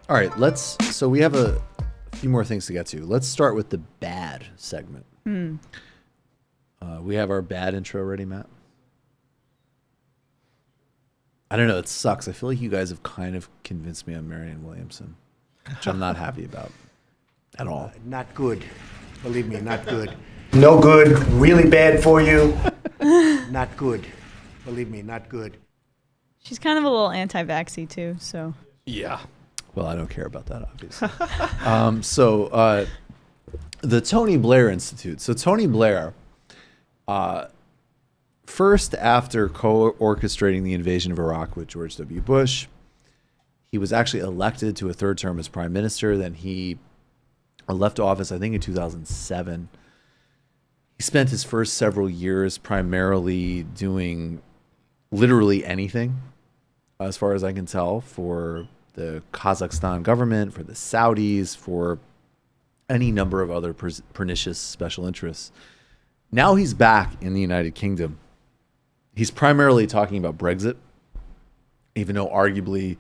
All right, so we have a few more things to get to. Let's start with the bad segment. We have our bad intro ready, Matt. I don't know. It sucks. I feel like you guys have kind of convinced me on Marianne Williamson, which I'm not happy about at all. Not good. Believe me, not good. No good. Really bad for you. Not good. Believe me, not good. She's kind of a little anti-vaxxy too, so. Yeah. Well, I don't care about that, obviously. The Tony Blair Institute. So Tony Blair, first after co-orchestrating the invasion of Iraq with George W. Bush, he was actually elected to a third term as prime minister. Then he left office, I think, in 2007. He spent his first several years primarily doing literally anything, as far as I can tell, for the Kazakhstan government, for the Saudis, for any number of other pernicious special interests. Now he's back in the United Kingdom. He's primarily talking about Brexit, even though arguably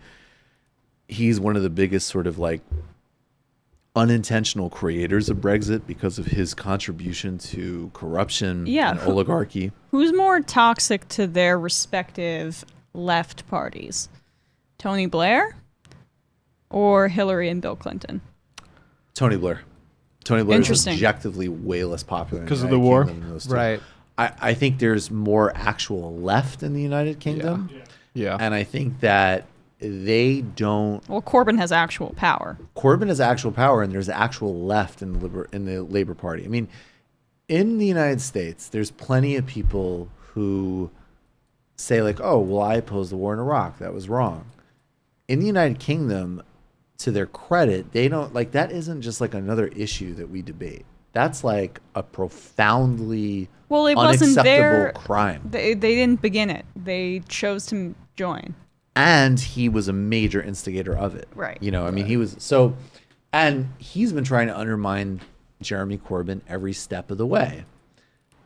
he's one of the biggest sort of like unintentional creators of Brexit because of his contribution to corruption and oligarchy. Who's more toxic to their respective left parties? Tony Blair or Hillary and Bill Clinton? Tony Blair. Tony Blair is objectively way less popular because of the war, right? I think there's more actual left in the United Kingdom. Yeah. And I think that they don't. Well, Corbyn has actual power. Corbyn has actual power, and there's actual left in the Labour Party. I mean, in the United States, there's plenty of people who say like, "Oh, well, I opposed the war in Iraq. That was wrong." In the United Kingdom, to their credit, they don't like that. Isn't just like another issue that we debate. That's like a profoundly unacceptable crime. They didn't begin it. They chose to join. And he was a major instigator of it. Right. You know, I mean, he was so, and he's been trying to undermine Jeremy Corbyn every step of the way.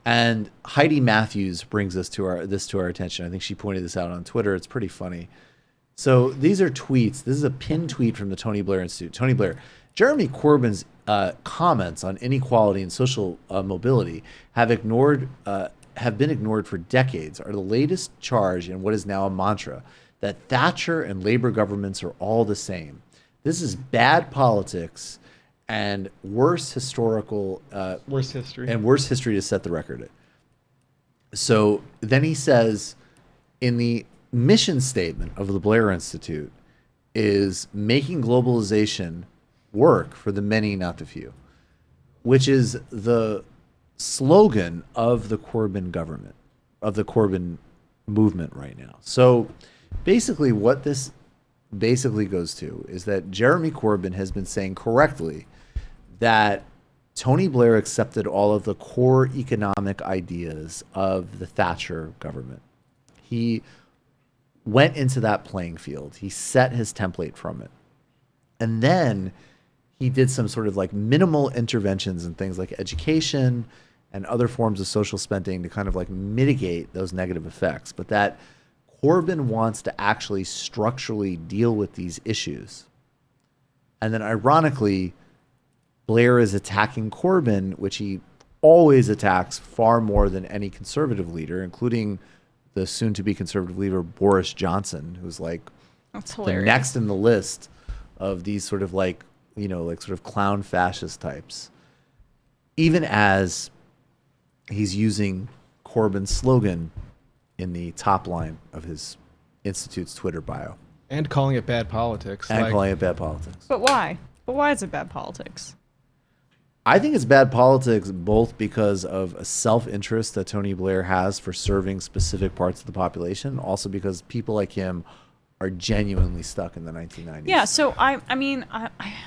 And Heidi Matthews brings this to our attention. I think she pointed this out on Twitter. It's pretty funny. So these are tweets. This is a pinned tweet from the Tony Blair Institute. Tony Blair, Jeremy Corbyn's comments on inequality and social mobility have been ignored for decades. Are the latest charge in what is now a mantra that Thatcher and Labour governments are all the same. This is bad politics and worse history to set the record. So then he says, in the mission statement of the Blair Institute is making globalization work for the many, not the few, which is the slogan of the Corbyn government, of the Corbyn movement right now. So basically what this basically goes to is that Jeremy Corbyn has been saying correctly that Tony Blair accepted all of the core economic ideas of the Thatcher government. He went into that playing field. He set his template from it. And then he did some sort of like minimal interventions in things like education and other forms of social spending to kind of like mitigate those negative effects. But that Corbyn wants to actually structurally deal with these issues. And then ironically, Blair is attacking Corbyn, which he always attacks far more than any conservative leader, including the soon-to-be conservative leader Boris Johnson, who's like the next in the list of these sort of like, you know, like sort of clown fascist types. Even as he's using Corbyn's slogan in the top line of his institute's Twitter bio. And calling it bad politics. Calling it bad politics. But why? But why is it bad politics? I think it's bad politics both because of a self-interest that Tony Blair has for serving specific parts of the population, also because people like him are genuinely stuck in the 1990s. Yeah, so I mean,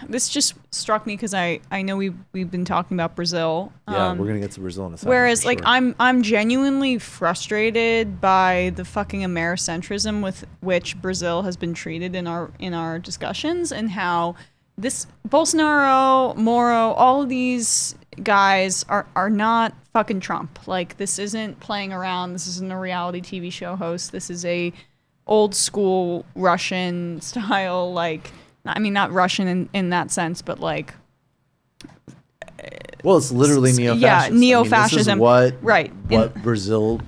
this just struck me because I know we've been talking about Brazil. Yeah, we're gonna get to Brazil in a second. Whereas, like, sure. I'm genuinely frustrated by the fucking Americentrism with which Brazil has been treated in our discussions, and how this Bolsonaro, Moro, all of these guys are not fucking Trump. Like, this isn't playing around. This isn't a reality TV show host. This is a old school Russian style, like, I mean, not Russian in that sense, but like, Well, it's literally neo-fascist. yeah, neo-fascism. Right. What Brazil's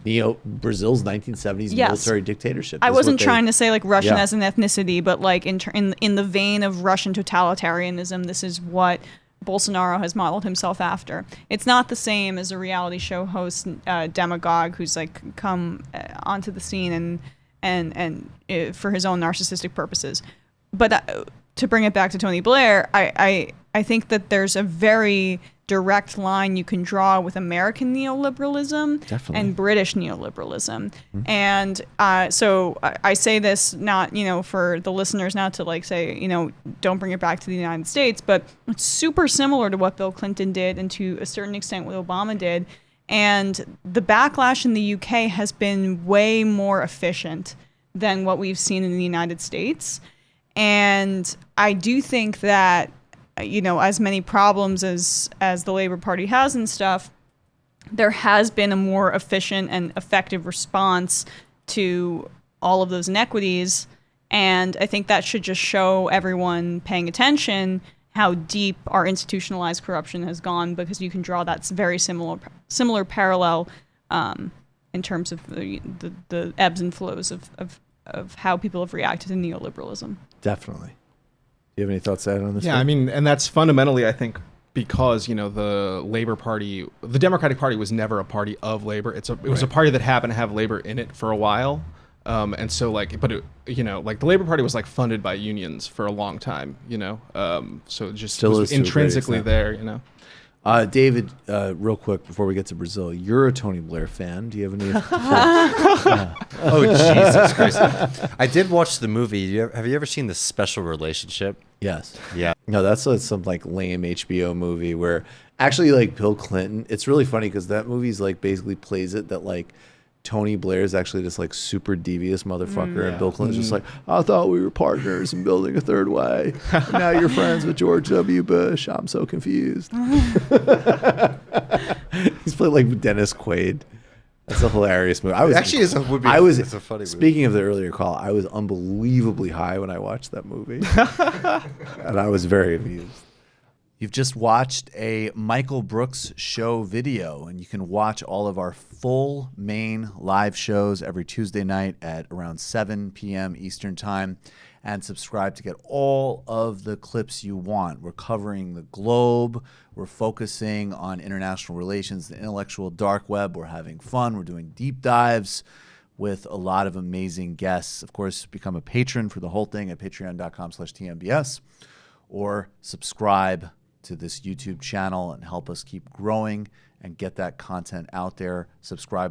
1970s Yes. military dictatorship. I This is wasn't what they- trying to say like Russian Yeah. as an ethnicity, but like in the vein of Russian totalitarianism, this is what Bolsonaro has modeled himself after. It's not the same as a reality show host demagogue who's like come onto the scene and for his own narcissistic purposes. But to bring it back to Tony Blair, I think that there's a very direct line you can draw with American neoliberalism Definitely. and British neoliberalism. And so I say this not, for the listeners not to like say, don't bring it back to the United States, but it's super similar to what Bill Clinton did and to a certain extent what Obama did. And the backlash in the UK has been way more efficient than what we've seen in the United States. And I do think that, as many problems as the Labour Party has and stuff, there has been a more efficient and effective response to all of those inequities. And I think that should just show everyone paying attention how deep our institutionalized corruption has gone, because you can draw that very similar parallel in terms of the ebbs and flows of how people have reacted to neoliberalism. Definitely. Do you have any thoughts to add on this? Yeah, one? I mean, and that's fundamentally, I think, because the Labor Party, the Democratic Party was never a party of labor. It was a party that happened to have labor in it for a while, and so like, but the Labor Party was like funded by unions for a long time, so it just Still was is to a great intrinsically extent. there, David, real quick before we get to Brazil, you're a Tony Blair fan. Do you have any? Oh, Jesus Christ. I did watch the movie. Have you ever seen The Special Relationship? Yes. Yeah. No, that's some like lame HBO movie where actually like Bill Clinton. It's really funny because that movie's like basically plays it that like Tony Blair is actually this like super devious motherfucker, and Bill Clinton's just like, I thought we were partners in building a third way. And now you're friends with George W. Bush. I'm so confused. He's played like Dennis Quaid. That's a hilarious movie. It's a funny movie. Speaking of the earlier call, I was unbelievably high when I watched that movie, and I was very amused. You've just watched a Michael Brooks show video, and you can watch all of our full main live shows every Tuesday night at around 7 p.m. Eastern Time, and subscribe to get all of the clips you want. We're covering the globe. We're focusing on international relations, the intellectual dark web. We're having fun. We're doing deep dives with a lot of amazing guests. Of course, become a patron for the whole thing at patreon.com/TMBS, or subscribe to this YouTube channel and help us keep growing and get that content out there. Subscribe